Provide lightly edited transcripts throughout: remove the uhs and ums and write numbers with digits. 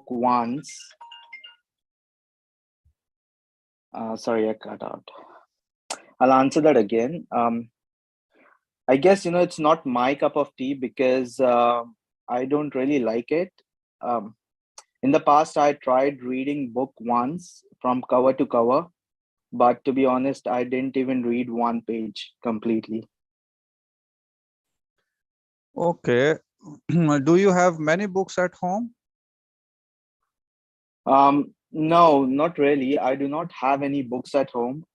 once. Sorry, I cut out. I'll answer that again. I guess, it's not my cup of tea because I don't really like it. Um, in the past, I tried reading book once from cover to cover, but to be honest, I didn't even read one page completely. Okay. Do you have many books at home? No, not really. I do not have any books at home.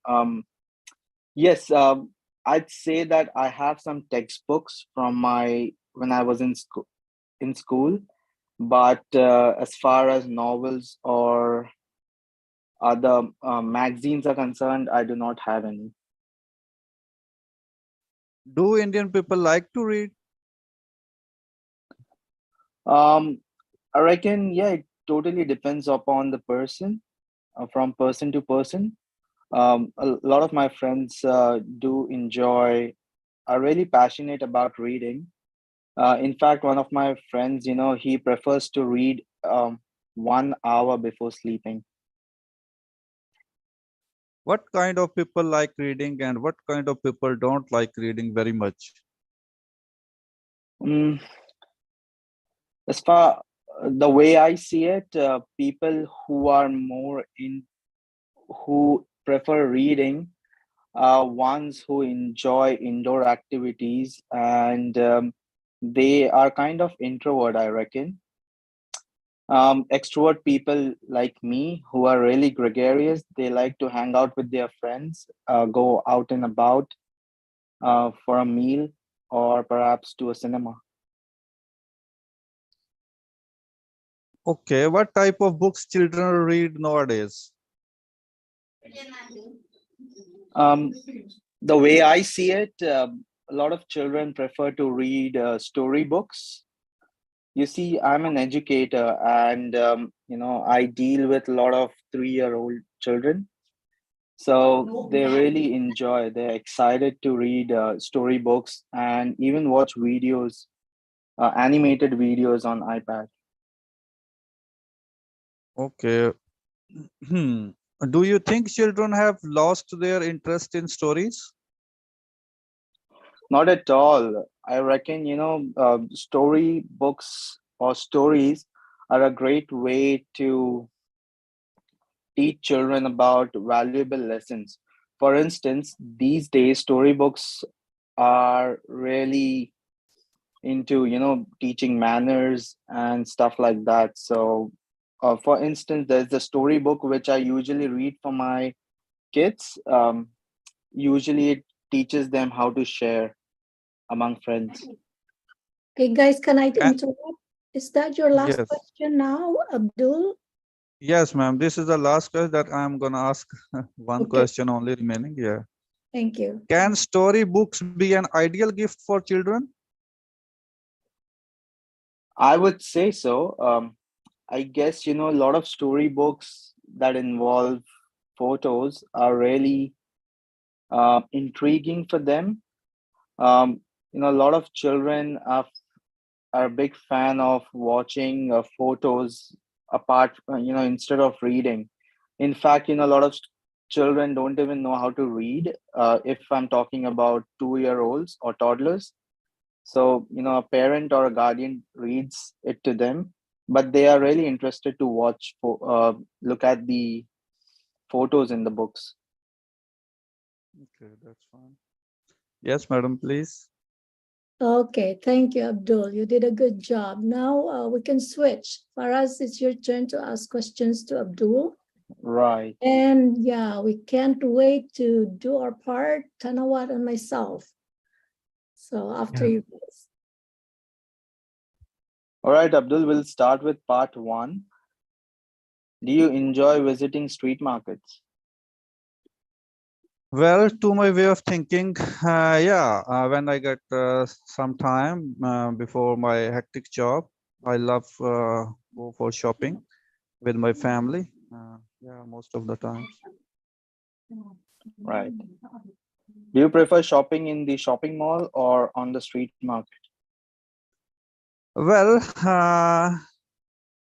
Yes, I'd say that I have some textbooks from my when I was in school, but as far as novels or other magazines are concerned, I do not have any. Do Indian people like to read? Um, I reckon, yeah, it totally depends upon the person, from person to person. A lot of my friends do enjoy, are really passionate about reading. In fact, one of my friends, he prefers to read 1 hour before sleeping. What kind of people like reading and what kind of people don't like reading very much? Mm, as far the way I see it, people who are more who prefer reading are ones who enjoy indoor activities, and they are kind of introvert, I reckon. Extrovert people like me who are really gregarious, they like to hang out with their friends, go out and about for a meal or perhaps to a cinema. Okay, what type of books children read nowadays? Um, the way I see it, a lot of children prefer to read storybooks. You see, I'm an educator, and I deal with a lot of 3-year-old children. So they really enjoy. They're excited to read storybooks and even watch videos, animated videos on iPad. Okay. Do you think children have lost their interest in stories? Not at all. I reckon, story books or stories are a great way to teach children about valuable lessons. For instance, these days, storybooks are really into, teaching manners and stuff like that. So, for instance, there's a storybook which I usually read for my kids. Usually, it teaches them how to share among friends. Okay, guys, can I Uh, interrupt? Is that your last yes. question now, Abdul? Yes, ma'am. This is the last question that I'm gonna ask. One Okay, question only remaining. Yeah. thank you. Can storybooks be an ideal gift for children? I would say so. I guess, a lot of storybooks that involve photos are really intriguing for them. A lot of children are a big fan of watching photos apart, instead of reading. In fact, a lot of children don't even know how to read. If I'm talking about 2-year-olds or toddlers, so a parent or a guardian reads it to them, but they are really interested to look at the photos in the books. Okay, that's fine. Yes, madam, please. Okay, thank you, Abdul. You did a good job. Now we can switch. Faraz, it's your turn to ask questions to Abdul. Right. And yeah, we can't wait to do our part, Tanawat and myself. So after Yeah. you guys. All right, Abdul, we'll start with part one. Do you enjoy visiting street markets? Well, to my way of thinking, yeah, when I get some time before my hectic job, I love go for shopping with my family. Yeah, most of the time. Right. Do you prefer shopping in the shopping mall or on the street market? Well,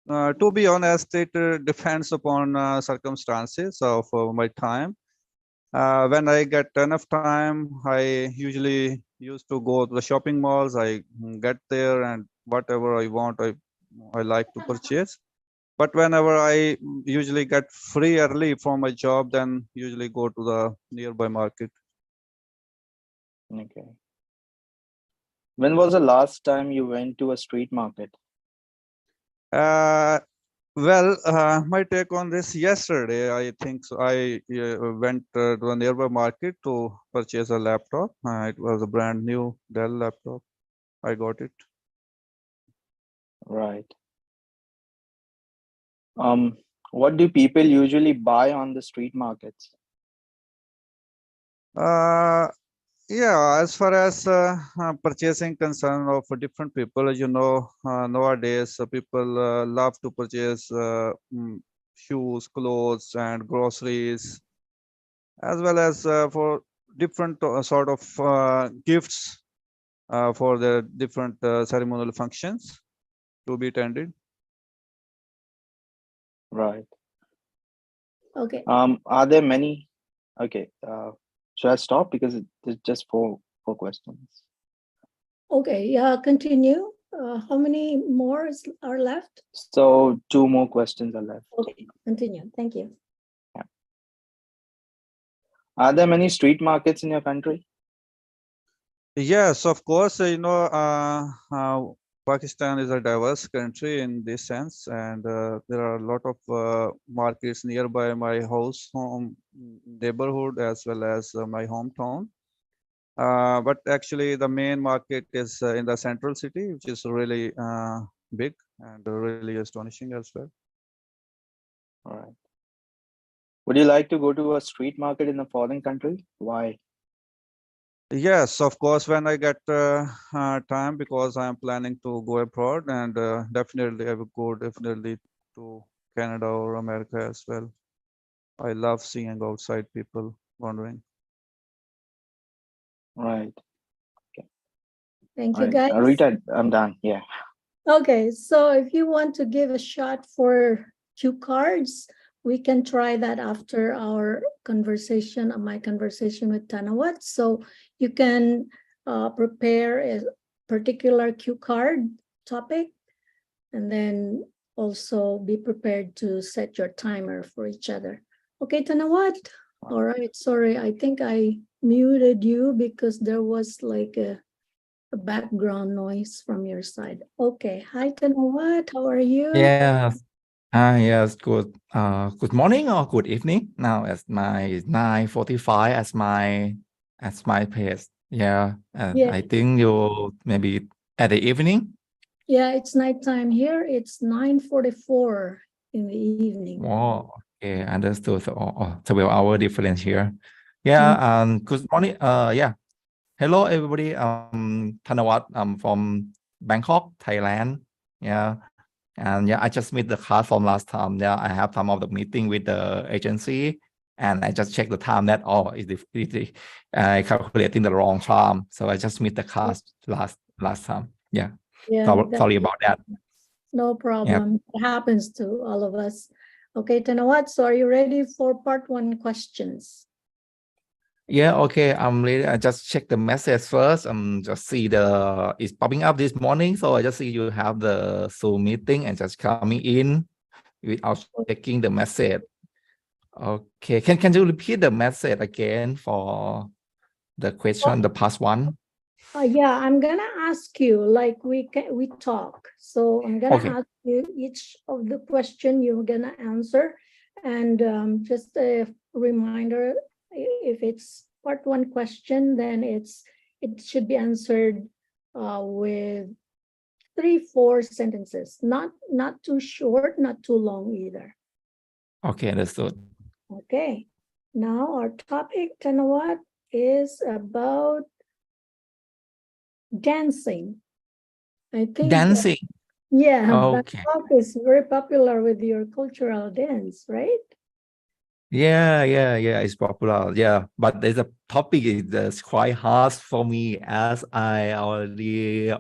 To be honest, it depends upon circumstances of my time. When I get enough time, I usually used to go to the shopping malls. I get there and whatever I want, I like to purchase. But whenever I usually get free early from my job, then usually go to the nearby market. Okay. When was the last time you went to a street market? Uh, my take on this yesterday, I think so. I went to a nearby market to purchase a laptop. It was a brand new Dell laptop. I got it. Right. What do people usually buy on the street markets? Uh, yeah, as far as purchasing concern of different people, nowadays people love to purchase shoes, clothes, and groceries, as well as for different sort of gifts for the different ceremonial functions to be attended. Right. Okay. Are there many? Okay. Should I stop because it's just four questions? Okay. Yeah. Continue. How many more are left? So two more questions are left. Okay. Continue. Thank you. Are there many street markets in your country? Yes, of course. Pakistan is a diverse country in this sense, and there are a lot of markets nearby my home neighborhood as well as my hometown. But actually, the main market is in the central city, which is really big and really astonishing as well. All right. Would you like to go to a street market in a foreign country? Why? Yes, of course, when I get time, because I am planning to go abroad, and definitely I will go definitely to Canada or America as well. I love seeing outside people wandering. Right. Thank All you, right. guys. Rita, I'm done. Yeah. Okay, so if you want to give a shot for cue cards, we can try that after our conversation, my conversation with Tanawat. So you can prepare a particular cue card topic, and then also be prepared to set your timer for each other. Okay, Tanawat? All right, sorry, I think I muted you because there was like a background noise from your side. Okay. Hi, Tanawat. How are you? Yes. Yes. Good morning or good evening. Now it's my 9:45 as my pace. Yeah. And Yeah. I think you maybe at the evening. Yeah, it's nighttime here. It's 9:44 in the evening. Oh, okay. Understood. So, 12-hour difference here. Yeah. Good morning. Yeah. Hello, everybody. Thanawat. I'm from Bangkok, Thailand. Yeah. And yeah, I just missed the class from last time. Yeah, I have some of the meeting with the agency, and I just checked the time that calculating the wrong time, so I just missed the class last time. Yeah, Yeah, sorry about that. no problem. It happens to all of us. Okay, Tanawat, so are you ready for part one questions? Yeah, okay. I'm ready. I just check the message first. Just see it's popping up this morning, so I just see you have the Zoom meeting and just coming in without checking the message. Okay, can you repeat the message again for the question, the past one? Yeah, I'm gonna ask you like we talk. So I'm gonna Okay. ask you each of the question you're gonna answer, and just a reminder: if it's part one question, then it should be answered with 3-4 sentences, not too short, not too long either. Okay, understood. Okay. Now our topic, Tanawat, is about dancing. I think Dancing. yeah, Okay. Bangkok is very popular with your cultural dance, right? Yeah, it's popular. Yeah, but there's a topic that's quite hard for me as I already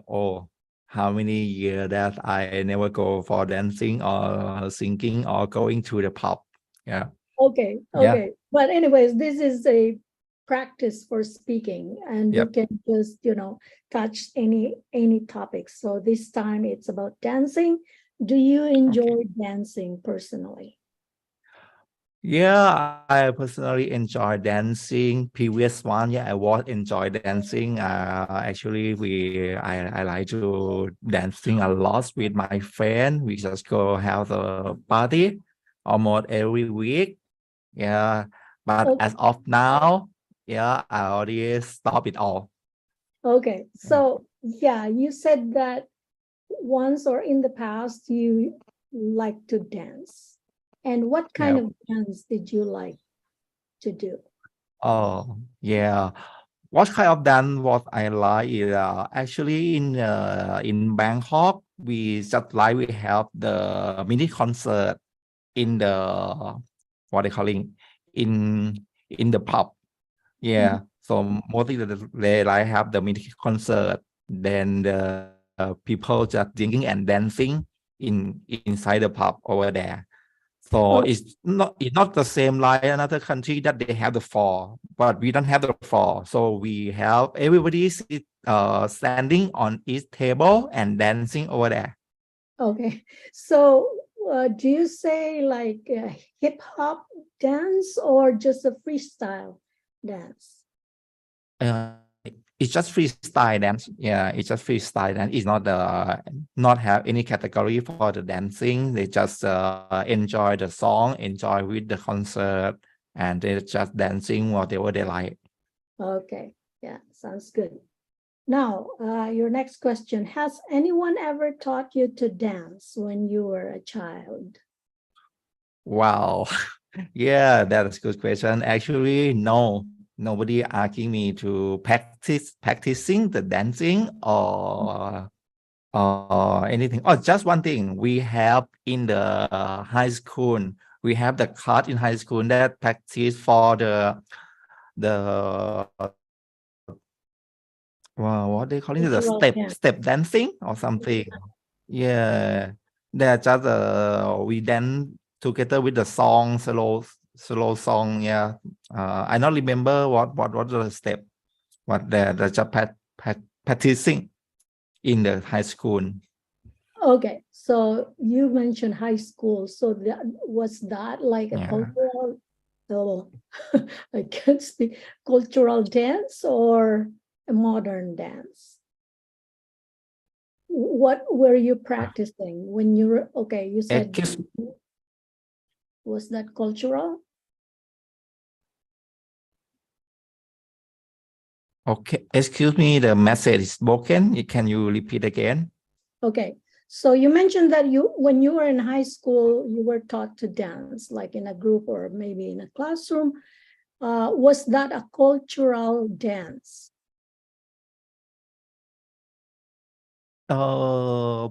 how many years that I never go for dancing or singing or going to the pub. Yeah. Okay, Yeah. okay. But anyways, this is a practice for speaking, and you Yep. can just, touch any topic. So this time it's about dancing. Do you enjoy dancing personally? Yeah, I personally enjoy dancing. Previous one, yeah, I was enjoy dancing. Actually, I like to dancing a lot with my friend. We just go have a party almost every week. Yeah, but Okay, as of now, yeah, I already stop it all. okay. Yeah. So yeah, you said that once or in the past you like to dance. And what kind Yeah. of dance did you like to do? Oh, yeah. What kind of dance what I like is actually in Bangkok we just like we have the mini concert in the what they calling in the pub. Mhm. Yeah, so mostly they like have the mini concert. Then the people just drinking and dancing inside the pub over there. So Oh, it's not the same like another country that they have the floor, but we don't have the floor. So we have everybody standing on each table and dancing over there. okay. So do you say like hip hop dance or just a freestyle dance? Uh, it's just freestyle dance. Yeah, it's just freestyle dance. It's not have any category for the dancing. They just enjoy the song, enjoy with the concert, and they just dancing whatever they like. Okay, yeah, sounds good. Now, your next question. Has anyone ever taught you to dance when you were a child? Wow. Yeah, that's a good question. Actually, no, nobody asking me to practicing the dancing or anything. Oh, just one thing. We have in the high school, we have the class in high school that practice for the wow, what they calling it, the Cultural dance. step dancing or something. Yeah, they're just we dance together with the song, slow song. Yeah, I not remember what the step, but the just practicing in the high school. Okay, so you mentioned high school. So that was that like a Yeah. cultural, oh, I can't speak, cultural dance or a modern dance? What were you practicing when you were, okay, you said, Excuse, was that cultural? okay, excuse me, the message is broken. Can you repeat again? Okay, so you mentioned that when you were in high school, you were taught to dance, like in a group or maybe in a classroom. Was that a cultural dance? Uh,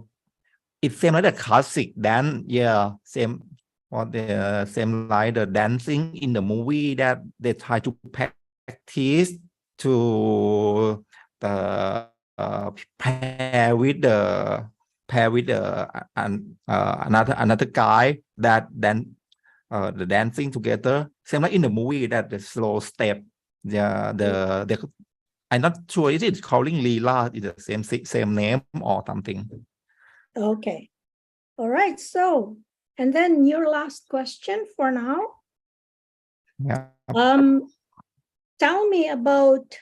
it seems like the classic dance. Yeah, same or the same like the dancing in the movie that they try to practice to the pair with another guy that then the dancing together. Same like in the movie that the slow step. Yeah, the I'm not sure is it calling Lila is the same name or something. Okay, all right. So, and then your last question for now. Yeah. Tell me about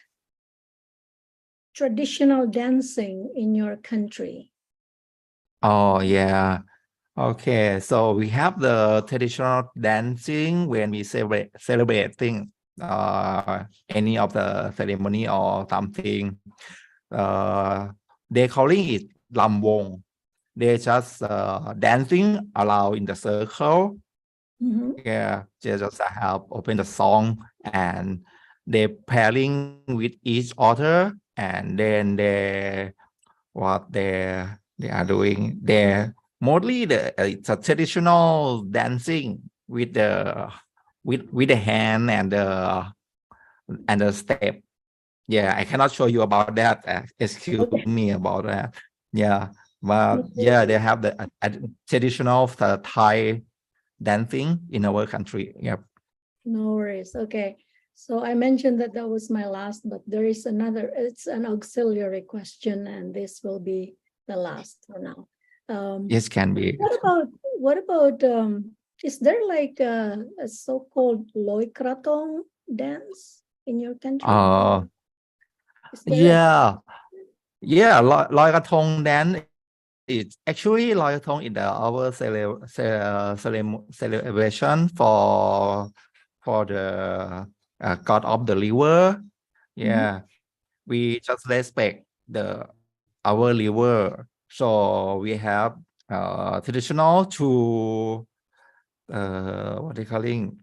traditional dancing in your country. Oh yeah. Okay. So we have the traditional dancing when we celebrating any of the ceremony or something. They calling it lamwong. They just dancing around in the circle. Mhm. Yeah, they just have open the song and they pairing with each other and then they are doing they mostly it's a traditional dancing with with the hand and the step. Yeah, I cannot show you about that. Excuse Okay. me about that. Yeah, but yeah, they have the traditional Thai dancing in our country. Yep. No worries. Okay. So I mentioned that that was my last, but there is another, it's an auxiliary question, and this will be the last for now. Yes, can be. What about, is there like a so-called Loi Krathong dance in your country? Is there a- Yeah, yeah. Loi Krathong dance is actually Loi Krathong in our celebration for the god of the river. Yeah, we just respect the our river. So we have traditional to what they calling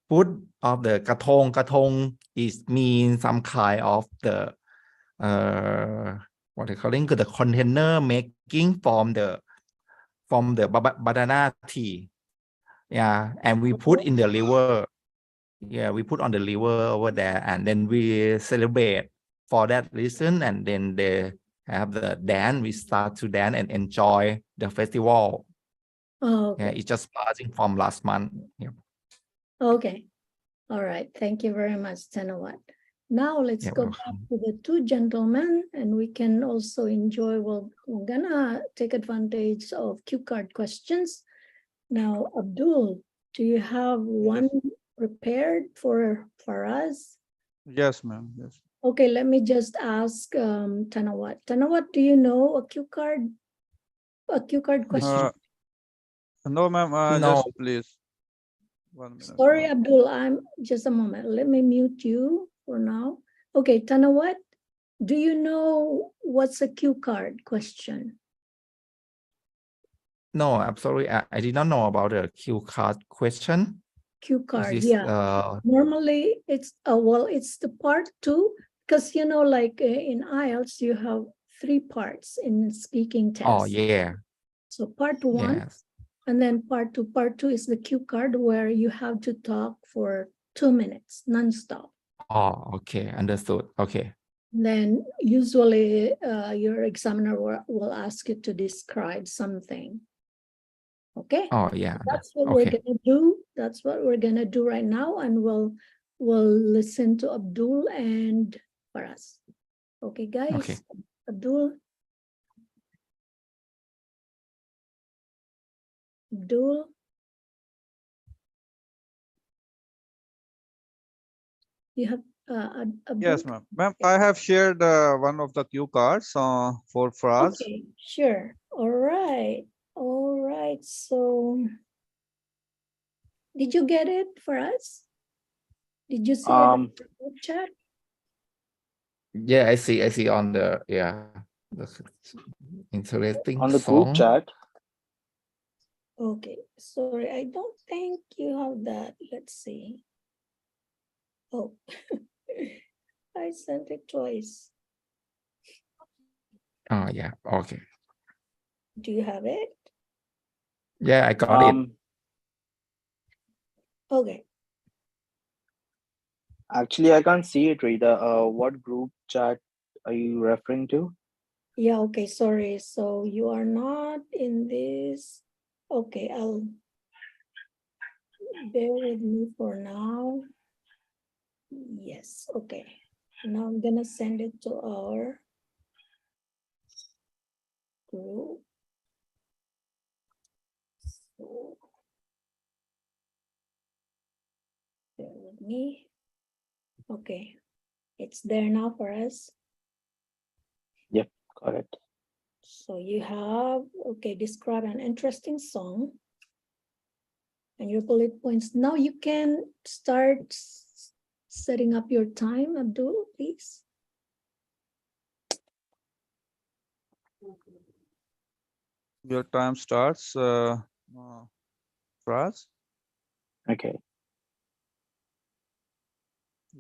put of the katong. Katong is mean some kind of the uh, what they calling the container making from the banana tea. Yeah, and we put in the river. Yeah, we put on the river over there, and then we celebrate for that reason, and then they have the dance. We start to dance and enjoy the festival. Oh, Yeah, okay. it's just starting from last month. Yeah. Okay. All right. Thank you very much, Tanawat. Now let's Yeah, go back to the two gentlemen, and we can also enjoy, well, we're gonna take advantage of cue card questions. Now, Abdul, do you have one prepared for us? Yes, ma'am. Yes. Okay, let me just ask Tanawat. Tanawat, do you know a cue card question? No, ma'am. no. Just please 1 minute, Sorry, ma'am. Abdul, I'm just a moment. Let me mute you for now. Okay, Tanawat, do you know what's a cue card question? No, I'm sorry. I did not know about the cue card question. Cue Is card, this yeah. Normally it's well, it's the part two, because you know, like in IELTS, you have three parts in speaking test. oh yeah. So part one, Yes. and then part two. Part two is the cue card where you have to talk for 2 minutes nonstop. Oh, okay. Understood. Okay. Then usually your examiner will ask you to describe something. Okay. Oh yeah. That's what we're Okay. gonna do. That's what we're gonna do right now, and we'll listen to Abdul and Faraz. Okay, Okay. guys. Abdul. Abdul. You have Abdul. Yes, ma'am. Ma'am, I have shared one of the cue cards for Fraz. Okay, sure. All right. All right. So did you get it for us? Did you see it in Um, the group chat? Yeah, I see. I see on the the interesting on the group song. chat. Okay, sorry, I don't think you have that. Let's see. Oh, I sent it twice. Oh yeah. Okay. Do you have it? Yeah, I got it. Okay. Actually, I can't see it, Rita. What group chat are you referring to? Yeah, okay, sorry. So you are not in this. Okay, I'll bear with me for now. Yes, okay. Now I'm gonna send it to our group. So bear with me. Okay, it's there now for us. Yep, got it. So you have, okay, describe an interesting song and your bullet points. Now you can start setting up your time, Abdul, please. Your time starts, Fraz. Okay.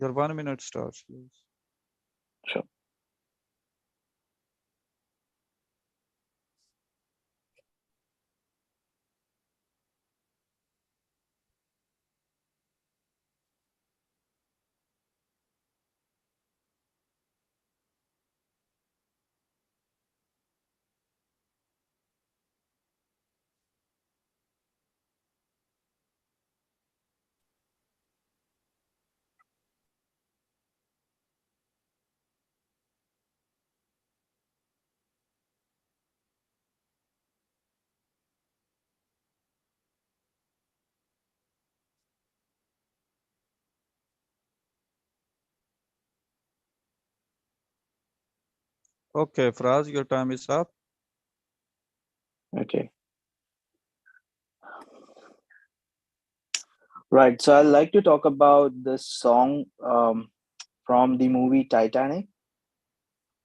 Your 1 minute starts, please. Sure. Okay, Fraz, your time is up. Okay. Right. So I'd like to talk about this song from the movie Titanic.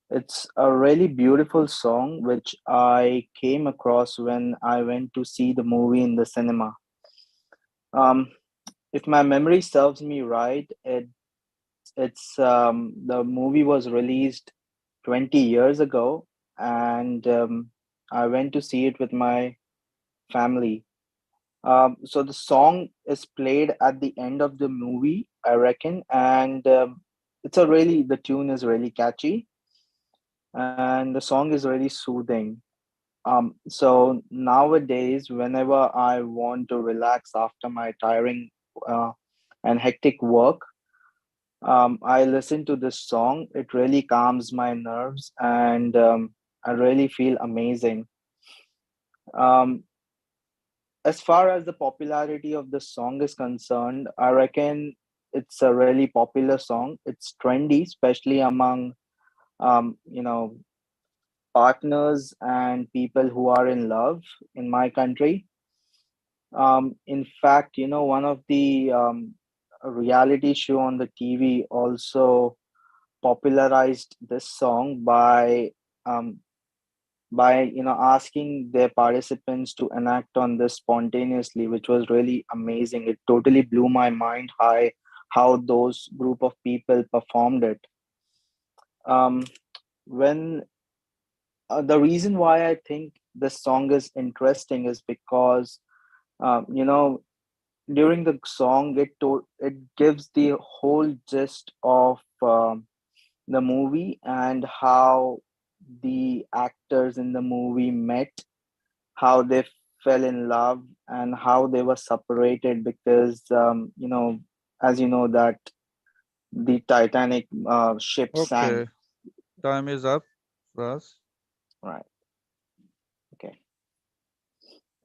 It's a really beautiful song which I came across when I went to see the movie in the cinema. Um, if my memory serves me right, it's the movie was released 20 years ago, and I went to see it with my family. So the song is played at the end of the movie, I reckon, and the tune is really catchy, and the song is really soothing. So nowadays, whenever I want to relax after my tiring uh, and hectic work, I listen to this song. It really calms my nerves, and I really feel amazing. Um, as far as the popularity of the song is concerned, I reckon it's a really popular song. It's trendy, especially among you know partners and people who are in love in my country. In fact, one of the reality show on the TV also popularized this song um, by asking their participants to enact on this spontaneously, which was really amazing. It totally blew my mind how those group of people performed it. Um, when The reason why I think this song is interesting is because um, you know during the song it gives the whole gist of the movie and how the actors in the movie met, how they fell in love, and how they were separated because as you know that the Titanic ship sank. Okay, time is up, Fraz. Right. Okay.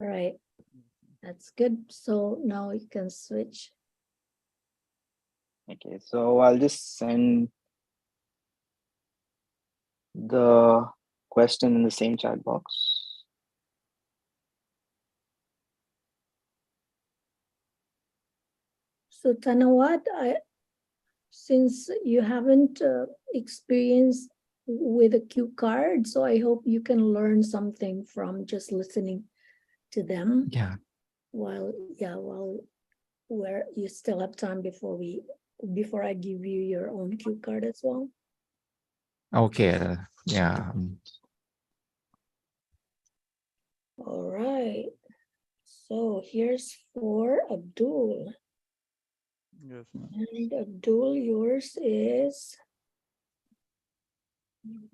All right, that's good. So now you can switch. Okay. So I'll just send the question in the same chat box. So Tanawat, since you haven't experienced with a cue card, so I hope you can learn something from just listening to them Yeah. while where you still have time before I give you your own cue card as well. Okay. Yeah. All right. So here's for Abdul. Yes, ma'am. And Abdul, yours is.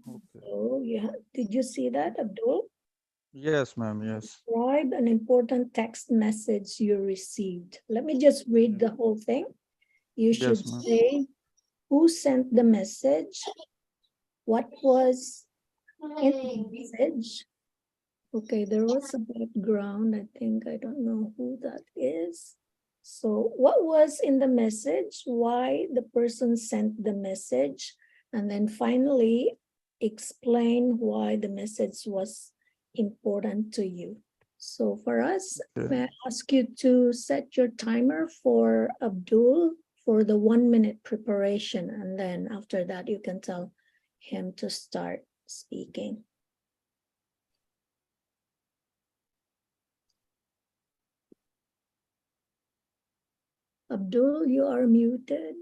Okay. Oh, yeah. Did you see that, Abdul? Yes, ma'am. Yes. Describe an important text message you received. Let me just read the whole thing. You should Yes, ma'am. say who sent the message, what was in the message. Okay, there was a background. I think I don't know who that is. So, what was in the message? Why the person sent the message? And then finally, explain why the message was important to you. So, for us, Okay. may I ask you to set your timer for Abdul for the 1 minute preparation. And then after that, you can tell him to start speaking. Abdul, you are muted.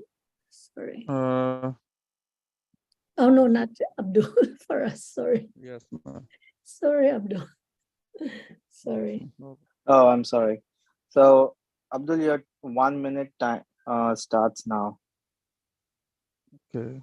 Sorry. Oh, no, not Abdul for us. Sorry. Yes, ma'am. Sorry, Abdul. Yes, Sorry. ma'am. No. Oh, I'm sorry. So, Abdul, your 1 minute time starts now. Okay.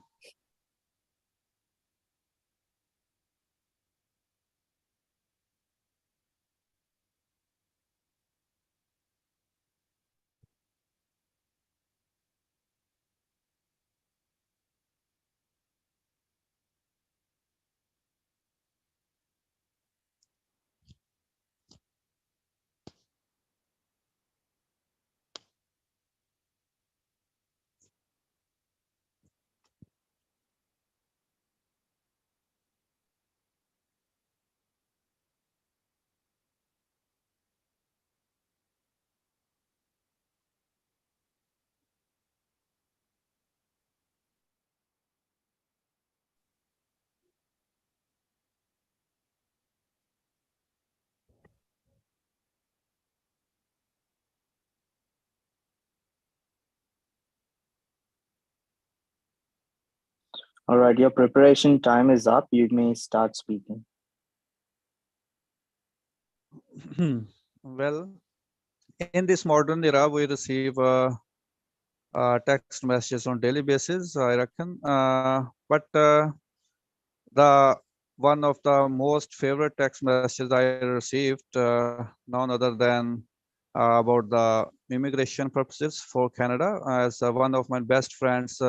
All right, your preparation time is up. You may start speaking. Well, in this modern era, we receive text messages on daily basis, I reckon. But the one of the most favorite text messages I received, none other than about the immigration purposes for Canada, as one of my best friends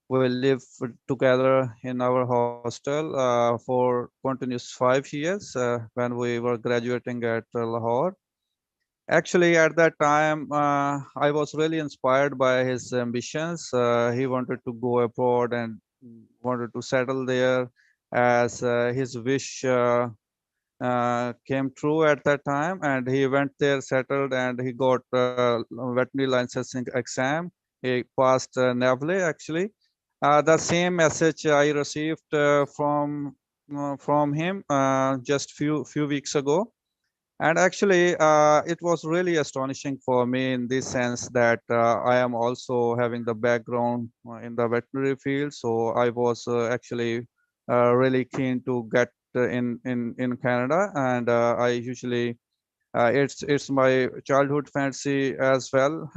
we live together in our hostel for continuous 5 years when we were graduating at Lahore. Actually, at that time, I was really inspired by his ambitions. He wanted to go abroad and wanted to settle there, as his wish came true at that time. And he went there, settled, and he got veterinary licensing exam. He passed NAVLE, actually. The same message I received from him just few weeks ago. And actually, it was really astonishing for me in this sense that I am also having the background in the veterinary field. So I was actually really keen to get in Canada, and I usually it's my childhood fancy as well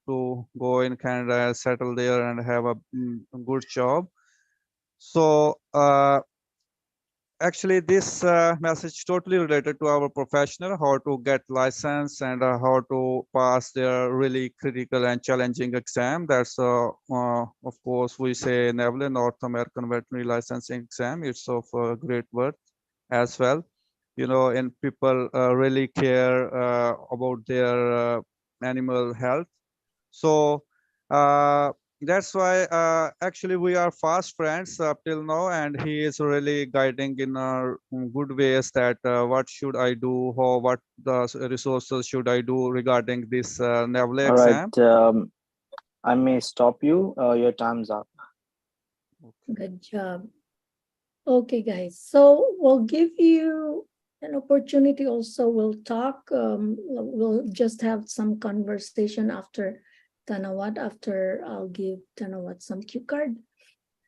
to go in Canada, settle there, and have a good job. So actually, this message totally related to our professional, how to get license and how to pass their really critical and challenging exam. That's of course we say NAVLE, North American Veterinary Licensing Exam. It's of great worth as well. You know, and people really care about their animal health. So uh, that's why actually we are fast friends up till now, and he is really guiding in good ways that what should I do, how what the resources should I do regarding this NAVLE All right, exam. I may stop you. Your time's up. Good job. Okay, guys. So we'll give you an opportunity also. We'll talk. We'll just have some conversation after Tanawat. After I'll give Tanawat some cue card,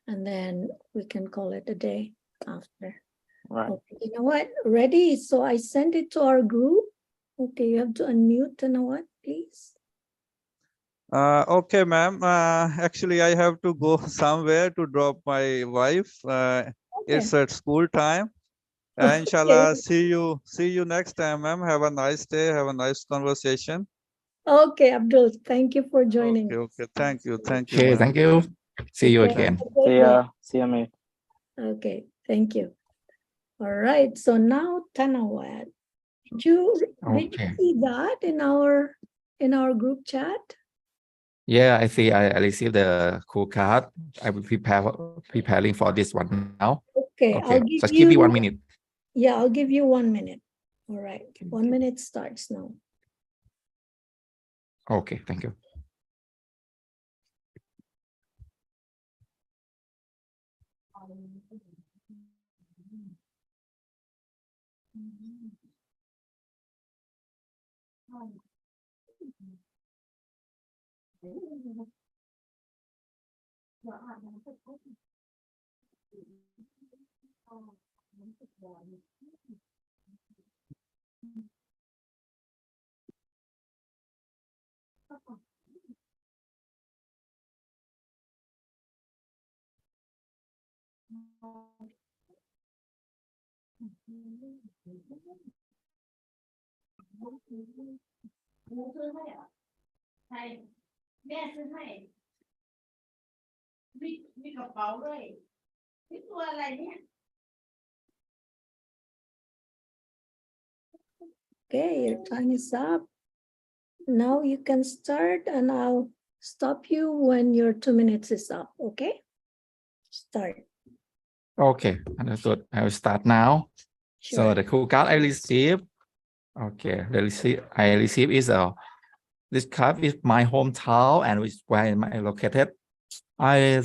and then we can call it a day after. Right. Okay, you know what? Ready? So I sent it to our group. Okay, you have to unmute Tanawat, please. Okay, ma'am. Actually, I have to go somewhere to drop my wife. Okay. It's at school time. Inshallah, see you next time, ma'am. Have a nice day. Have a nice conversation. Okay, Abdul. Thank you for joining. Okay, okay. Thank you, Okay, ma'am. thank you. See you Okay, again. have a great See day. ya. See ya, mate. Okay, thank you. All right, so now Tanawat, did you Okay. see that in our group chat? Yeah, I see. I received the cool card. I will preparing for this one now. Okay, Okay, I'll give just give me 1 minute. Yeah, I'll give you 1 minute. All right, 1 minute starts now. Okay, thank you. Okay, your time is up. Now you can start and I'll stop you when your 2 minutes is up, okay? Start. Okay, understood. I will start now. So Sure. the cool card I received. Okay, I received is this card is my hometown and which where am I located. My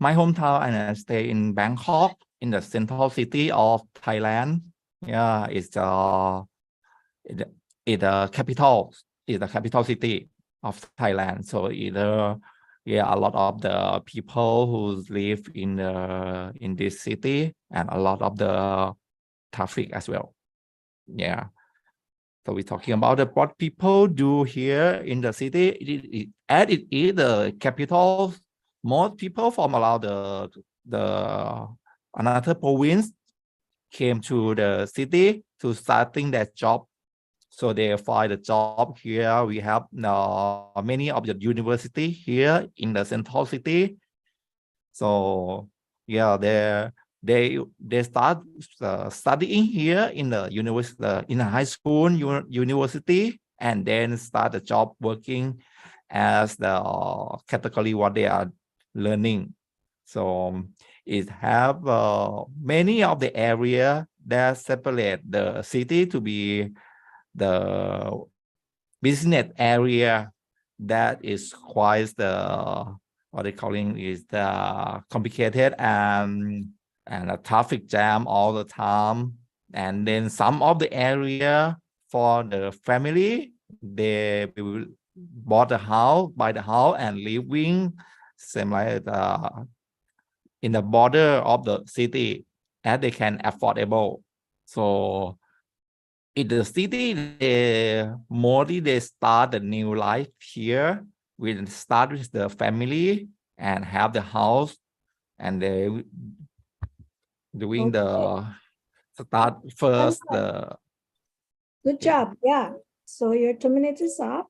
hometown and I stay in Bangkok in the central city of Thailand. Yeah, it's the capital. It's the capital city of Thailand. So either yeah, a lot of the people who live in this city, and a lot of the traffic as well. Yeah. So we're talking about what people do here in the city. As it is the capital, most people from around the another province came to the city to starting their job. So they find a job here. We have many of the university here in the central city. So yeah, they start studying here in the university, in a high school, university, and then start the job working as the category what they are learning. So it have many of the area that separate the city to be the business area that is quite the what they calling is the complicated and a traffic jam all the time. And then some of the area for the family, they will bought a house, buy the house and living same like in the border of the city as they can affordable. So in the city, they start a new life here. We start with the family and have the house, and they doing Okay. the start first the Good job. Yeah. So your 2 minutes is up.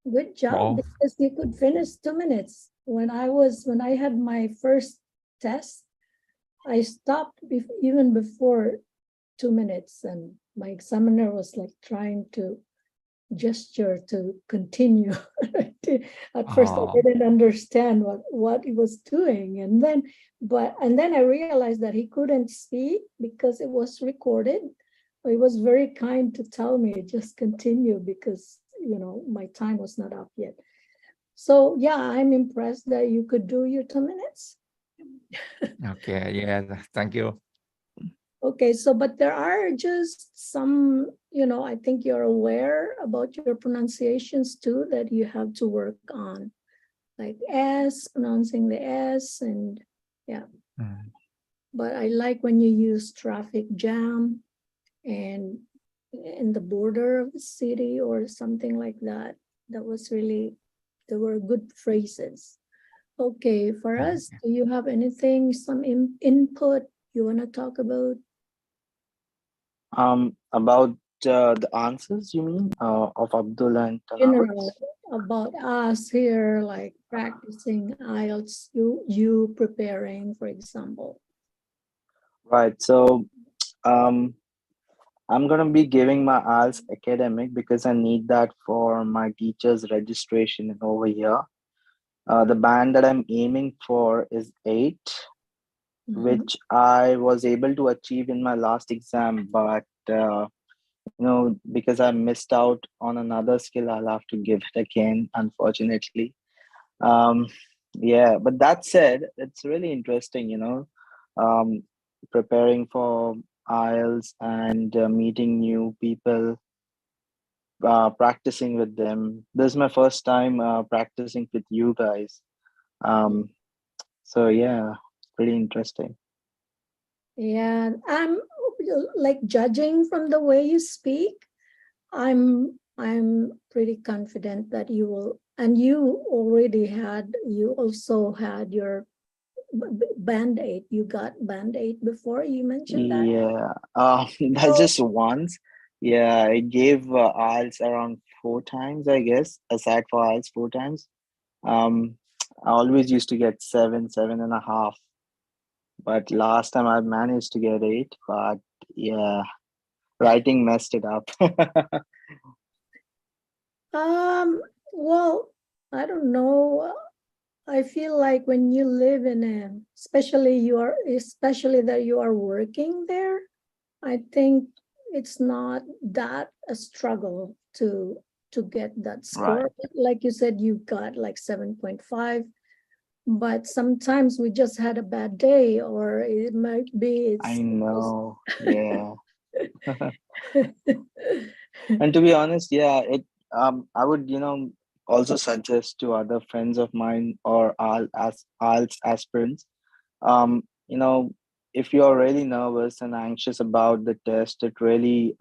Good job, oh, because you could finish 2 minutes. When I had my first test, I stopped even before 2 minutes, and my examiner was like trying to gesture to continue. At first, I oh, didn't understand what he was doing, and then I realized that he couldn't speak because it was recorded. He was very kind to tell me just continue because my time was not up yet. So yeah, I'm impressed that you could do your 2 minutes. okay, yeah, thank you. Okay, so but there are just some, I think you're aware about your pronunciations too that you have to work on, like S, pronouncing the S, and yeah. Mm. But I like when you use traffic jam and in the border of the city or something like that. That was really, there were good phrases. Okay, for us, do you have anything, some input you want to talk about? About the answers, you mean, of Abdullah and General Tanawat? about us here, like practicing IELTS, you preparing, for example. Right. So, um, I'm gonna be giving my IELTS academic because I need that for my teacher's registration over here. The band that I'm aiming for is 8, Mhm. which I was able to achieve in my last exam, but because I missed out on another skill, I'll have to give it again, unfortunately. Um, yeah, but that said, it's really interesting, preparing for IELTS and meeting new people, practicing with them. This is my first time practicing with you guys. Um, so yeah, pretty interesting. Yeah, I'm like judging from the way you speak. I'm pretty confident that you will, and you also had your band-aid. You got band-aid before, you mentioned that. Yeah, that's So just once. Yeah, I gave IELTS around 4 times, I guess, aside for IELTS 4 times. Um, I always used to get 7, 7.5, but last time I managed to get 8. But yeah, writing messed it up. well, I don't know. I feel like when you live in especially that you are working there, I think it's not that a struggle to get that Right. score. Like you said, you got like 7.5, but sometimes we just had a bad day, or it might be I it's know. Yeah. And to be honest, yeah, I would, also suggest to other friends of mine or IELTS aspirants. You know, if you're really nervous and anxious about the test, it really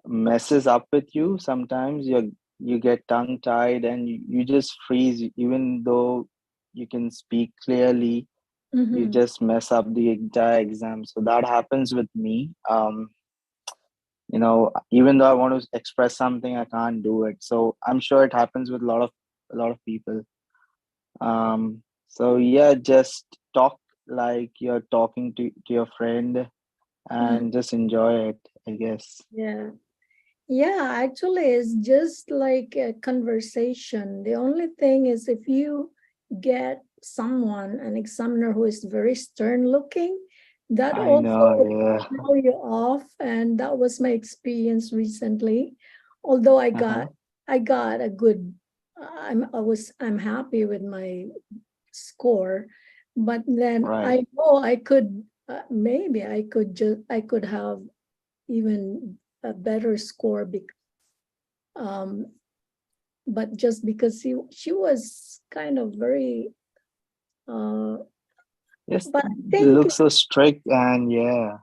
messes up with you. Sometimes you get tongue tied and you just freeze, even though you can speak clearly. You Mm-hmm. just mess up the entire exam. So that happens with me. Even though I want to express something, I can't do it. So I'm sure it happens with a lot of people. So yeah, just talk like you're talking to your friend and just enjoy it, I guess. Yeah. Yeah, actually, it's just like a conversation. The only thing is if you get someone, an examiner who is very stern looking, that I also know, will yeah. throw you off. And that was my experience recently. Although Uh-huh. I got a good, I'm happy with my score, but then Right. I know I could, maybe I could have even a better score um, but just because she was kind of very uh, Yes, but I they think look so strict and yeah.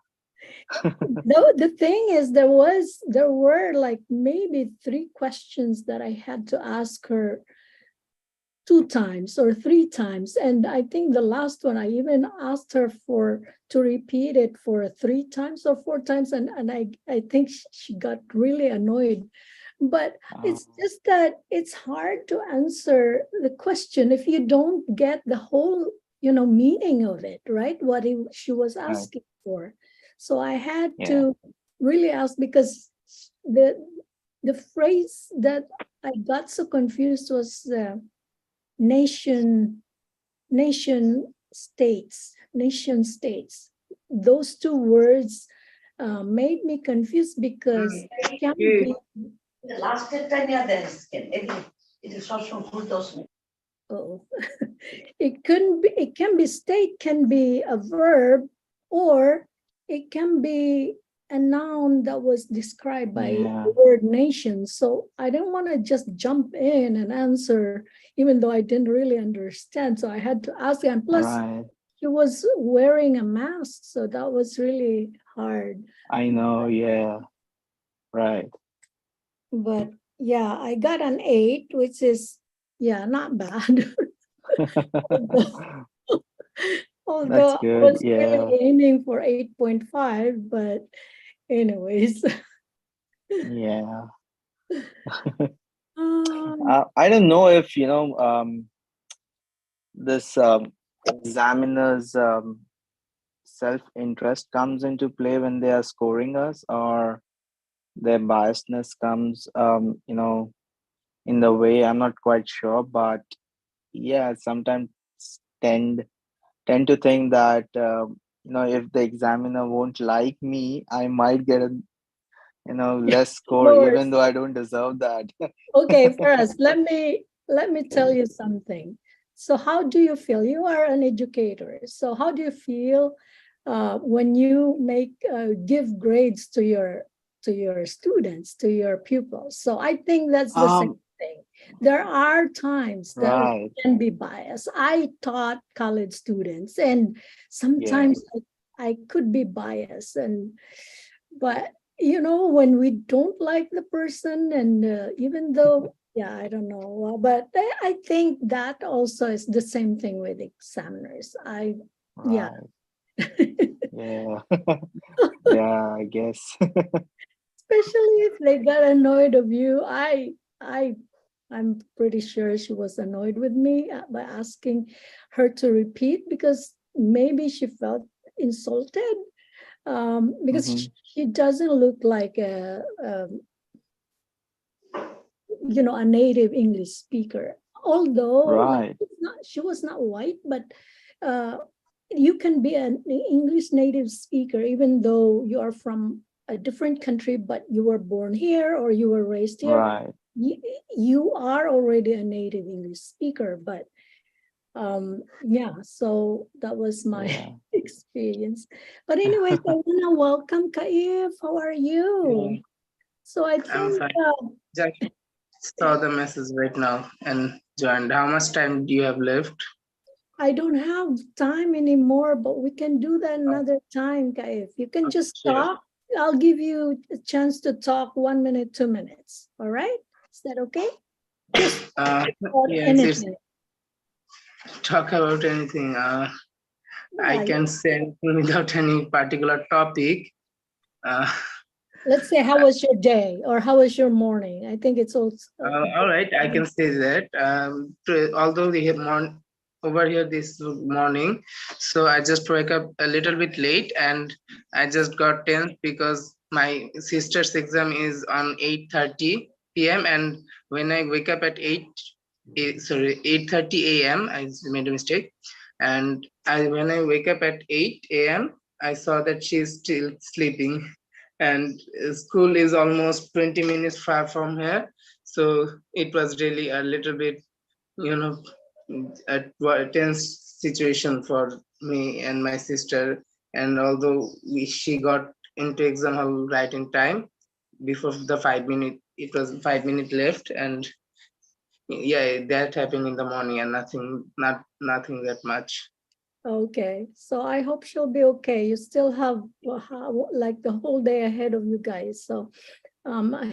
the thing is there were like maybe 3 questions that I had to ask her 2 times or 3 times, and I think the last one I even asked her for to repeat it for 3 times or 4 times, and I think she got really annoyed. But it's Oh, just that it's hard to answer the question if you don't get the whole meaning of it, right? She was right. asking for. So I had Yeah. to really ask, because the the phrase that I got so confused was nation nation states. Those two words made me confused because it can be oh, it can be state, can be a verb, or it can be a noun that was described by Yeah. the word nation. So I didn't want to just jump in and answer, even though I didn't really understand. So I had to ask, and plus Right. he was wearing a mask, so that was really hard. I know, yeah. Right. But yeah, I got an 8, which is, yeah, not bad. Although That's I good. was Yeah. really aiming for 8.5, but anyways. Yeah. um, I don't know if, this examiner's self-interest comes into play when they are scoring us, or their biasness comes, in the way. I'm not quite sure, but yeah, sometimes tend tend to think that if the examiner won't like me, I might get a less score, Lower even though I don't deserve that. Okay, first, let me tell you something. So how do you feel? You are an educator. So how do you feel when you give grades to your students, to your pupils? So I think that's the same um thing. There are times that we right. can be biased. I taught college students, and Yeah. sometimes I could be biased, but when we don't like the person, and even though, yeah, I don't know, but I think that also is the same thing with examiners. Yeah. Right. Yeah. Yeah, I guess. Especially if they got annoyed of you. I I'm pretty sure she was annoyed with me by asking her to repeat, because maybe she felt insulted, because Hmm. she doesn't look like a native English speaker. Although, like, Right. she was not white, but uh, you can be an English native speaker even though you are from a different country, but you were born here or you were raised here. Right. You, you are already a native English speaker, but yeah, so that was my Yeah. experience. But anyways, I want to welcome Kaif. How are Yeah. you? So I think saw the message right now and joined. How much time do you have left? I don't have time anymore, but we can do that another time, Kaif. You can just Sure. talk. I'll give you a chance to talk 1 minute, 2 minutes. All right? Is that okay? Just about Yes, it's anything. talk about anything. I Yeah, can say anything without any particular topic. let's say, how was your day or how was your morning? I think it's also All right, I can say that. Although we have over here this morning, so I just wake up a little bit late, and I just got tense because my sister's exam is on 8:30 p.m. and when I wake up at 8:30 a.m. I made a mistake, and when I wake up at 8 a.m. I saw that she's still sleeping, and school is almost 20 minutes far from here, so it was really a little bit, you know, a tense situation for me and my sister. And although she got into exam hall right in time, before the 5 minute, it was 5 minutes left, and yeah, that happened in the morning, and nothing that much. okay. So I hope she'll be okay. You still have like the whole day ahead of you guys. So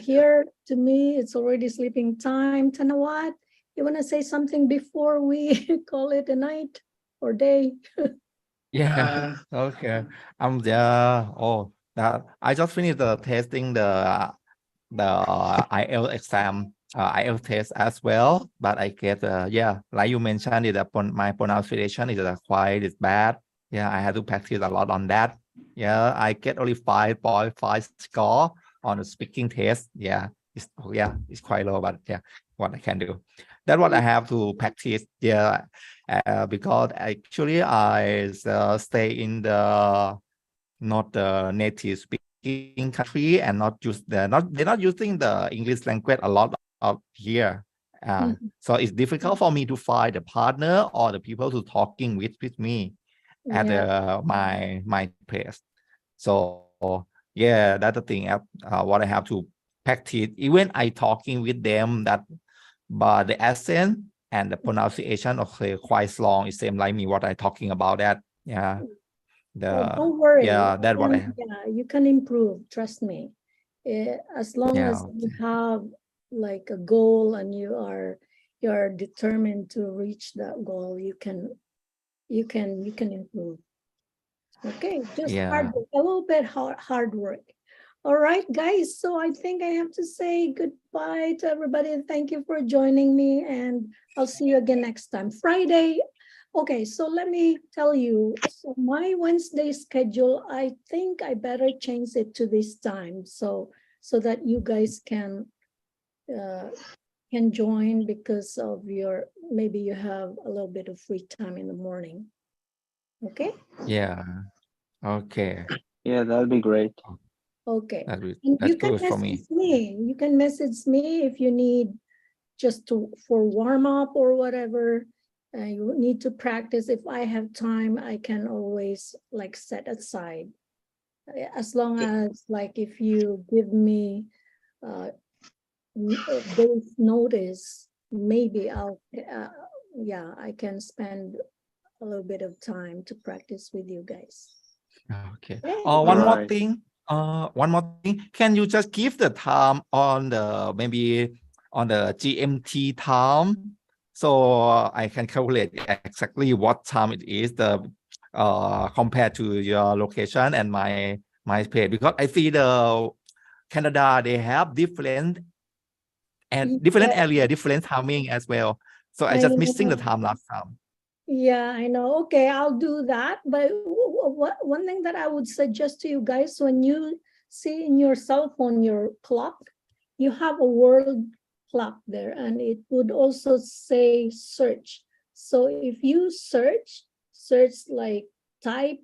here to me, it's already sleeping time. Tanawat, you want to say something before we call it a night or day? Yeah. Okay. I'm there. Oh, that I just finished the testing the IELTS exam, IELTS test as well. But I get yeah, like you mentioned, it my pronunciation is quite is bad. Yeah, I had to practice a lot on that. Yeah, I get only 5.5 score on the speaking test. Yeah, it's quite low, but yeah, what I can do. That's what I have to practice. Yeah, because actually I stay in the not the native speaking country and not use they're not using the English language a lot out here. So it's difficult for me to find a partner or the people who talking with me at Yeah. my place. So yeah, that's the thing. What I have to practice. Even I talking with them that, but the accent and the pronunciation of quite long. It's same like me what I talking about that. Yeah. Oh, don't worry. Yeah, that's what I have. Yeah, you can improve. Trust me. As long as Yeah. you have like a goal and you're determined to reach that goal, you can improve. Okay, just Yeah. a little bit hard work. All right, guys. So I think I have to say goodbye to everybody. Thank you for joining me, and I'll see you again next time. Friday. Okay, so let me tell you. So my Wednesday schedule, I think I better change it to this time, so that you guys can join because of your maybe you have a little bit of free time in the morning. Okay. Yeah. Okay. Yeah, that'll be great. Okay. That's And that's you can good for me. message me. You can message me if you need just for warm up or whatever. You need to practice. If I have time, I can always like set aside. As long as like if you give me days notice, maybe I'll yeah, I can spend a little bit of time to practice with you guys. Okay. Okay. One more Right. thing. One more thing. Can you just give the time on the maybe on the GMT time, so I can calculate exactly what time it is the compared to your location and my page, because I see the Canada they have different and different Yeah, area, different timing as well. So I I just missing the know. time last time. Yeah, I know. Okay, I'll do that. But one thing that I would suggest to you guys, when you see in your cell phone your clock, you have a world clock there, and it would also say search. So if you search like type,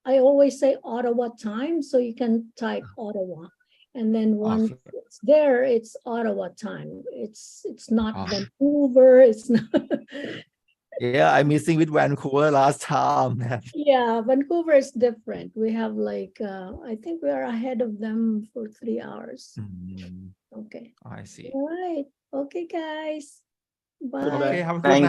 I always say Ottawa time, so you can type Ottawa. And then once Okay. it's there, it's Ottawa time. It's not Oh. Vancouver, it's not Yeah, I'm missing with Vancouver last time. Yeah, Vancouver is different. We have like, I think we are ahead of them for 3 hours. Mm, Okay. I see. All right. Okay, guys. Bye. Goodbye. Okay, have a good Thank night.